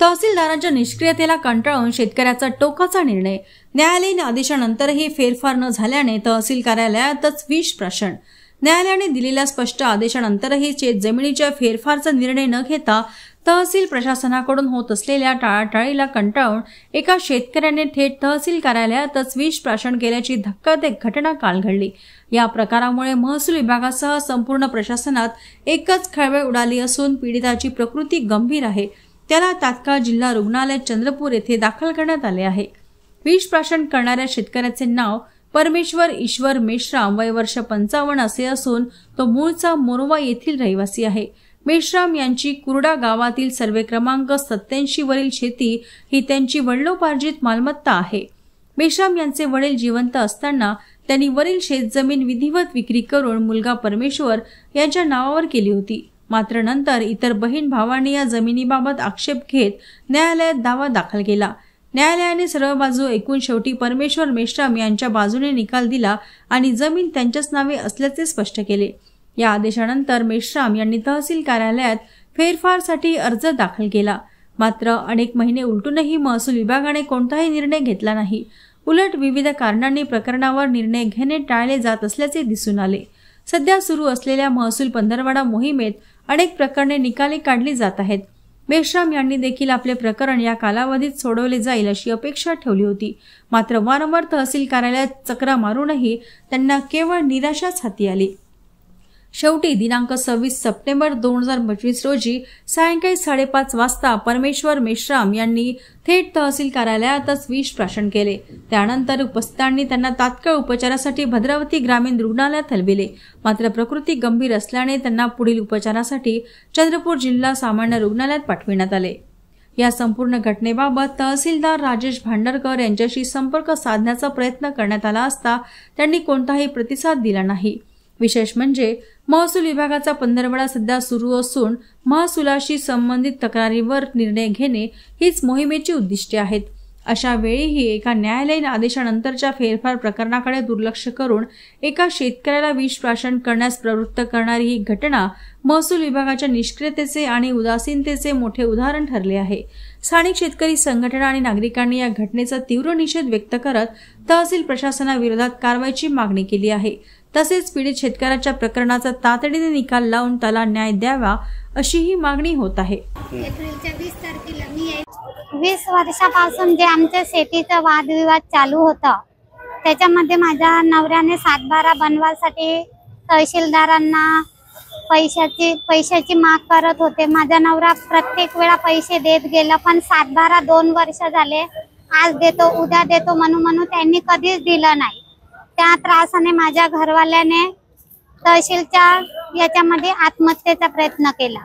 तहसीलदारांच्या निष्क्रियतेला कंटाळून शेतकऱ्याचा टोकाचा निर्णय। न्यायालयीन आदेशानंतरही फेरफार न झाल्याने तहसील कार्यालयातच विष प्राशन। न्यायालयाने दिलेल्या स्पष्ट आदेशानंतरही शेतजमिनीच्या फेरफारचा निर्णय न घेता तहसील प्रशासनाकडून होत असलेल्या टाळाटाळीला कंटाळून एका शेतकऱ्याने थेट तहसील कार्यालयातच विष प्राशन केल्याची धक्कादायक घटना काल घडली। या प्रकारामुळे महसूल विभागासह संपूर्ण प्रशासनात एकच खळबळ उडाली असून पीडिताची प्रकृती गंभीर आहे। त्याला तात्काळ जिल्हा रुग्णालय चंद्रपूर येथे दाखल करण्यात आले आहे। विष प्राशन करणाऱ्या शेतकऱ्याचे नाव परमेश्वर ईश्वर मेश्राम, वय वर्ष 55 असे असून तो मूळचा मोरवा येथील रहिवासी आहे। मेश्राम यांची कुर्डा गावातील सर्वे क्रमांक 87 वरील शेती ही त्यांची वडिलोपार्जित मालमत्ता आहे। मेश्राम यांचे वडील जिवंत असताना त्यांनी वरील शेतजमीन विधिवत विक्री करून मुलगा परमेश्वर यांच्या नावावर केली होती। मात्र नंतर इतर बहीण भावांनी या जमिनीबाबत आक्षेप घेत न्यायालयात दावा दाखल केला। न्यायालयाने सर्व बाजू ऐकून शेवटी परमेश्वर मेश्राम यांच्या बाजूने निकाल दिला आणि जमीन त्यांच्याच नावे असल्याचे स्पष्ट केले। या आदेशानंतर मेश्राम यांनी तहसील कार्यालयात फेरफारसाठी अर्ज दाखल केला। मात्र अनेक महिने उलटूनही महसूल विभागाने कोणताही निर्णय घेतला नाही। उलट विविध कारणांनी प्रकरणावर निर्णय घेणे टाळले जात असल्याचे दिसून आले। सध्या सुरू असलेल्या महसूल पंधरवडा मोहिमेत अनेक प्रकरणे निकाली काढली जात आहेत। मेश्राम यांनी देखील आपले प्रकरण या कालावधीत सोडवले जाईल अशी अपेक्षा ठेवली होती। मात्र वारंवार तहसील कार्यालयात चक्रा मारूनही त्यांना केवळ निराशाच हाती आली। शेवटी दिनांक 26 सप्टेंबर 2025 रोजी सायंकाळी 5:30 वाजता परमेश्वर मेश्राम यांनी थेट तहसील कार्यालयातच विष प्राशन केले। त्यानंतर उपस्थितांनी त्यांना तात्काळ उपचारासाठी भद्रावती ग्रामीण रुग्णालयात हलविले। मात्र प्रकृती गंभीर असल्याने त्यांना पुढील उपचारासाठी चंद्रपूर जिल्हा सामान्य रुग्णालयात पाठविण्यात आले। या संपूर्ण घटनेबाबत तहसीलदार राजेश भांडरकर यांच्याशी संपर्क साधण्याचा प्रयत्न करण्यात आला असता त्यांनी कोणताही प्रतिसाद दिला नाही। विशेष म्हणजे महसूल विभागाचा पंधरवडा सध्या सुरू असून महसुलाशी संबंधित तक्रारीवर निर्णय घेणे हीच मोहिमेची उद्दिष्टे आहेत। अशा वेळीही एका न्यायालयीन आदेशानंतरच्या फेरफार प्रकरणाकडे दुर्लक्ष करून एका शेतकऱ्याला विष प्राशन करण्यास प्रवृत्त करणारी ही घटना महसूल विभागाच्या निष्क्रियतेचे आणि उदासीनतेचे मोठे उदाहरण ठरले आहे। स्थानिक शेतकरी संघटना आणि नागरिकांनी या घटनेचा तीव्र निषेध व्यक्त करत तहसील प्रशासनाविरोधात कारवाईची मागणी केली आहे। तसेच पीडित शेतकऱ्याच्या प्रकरणाचा तातडीने निकाल लावून त्याला न्याय द्यावा अशीही मागणी होत आहे। एप्रिलच्या 20 तारखेला मी 20 वर्षापासून जे आमच्या शेतीचा वादविवाद चालू होता त्याच्यामध्ये माझ्या नवऱ्याने 7/12 बनवासाठी तहसीलदारांना पैशाची माग करत होते। माझा नवरा प्रत्येक वेळा पैसे देत गेला, पण 7/12 2 वर्ष झाले, आज देतो उद्या देतो म्हणून त्यांनी कधीच दिलं नाही। त्या त्रासाने माझ्या घरवाल्याने तहसीलच्या याच्यामध्ये आत्महत्येचा प्रयत्न केला।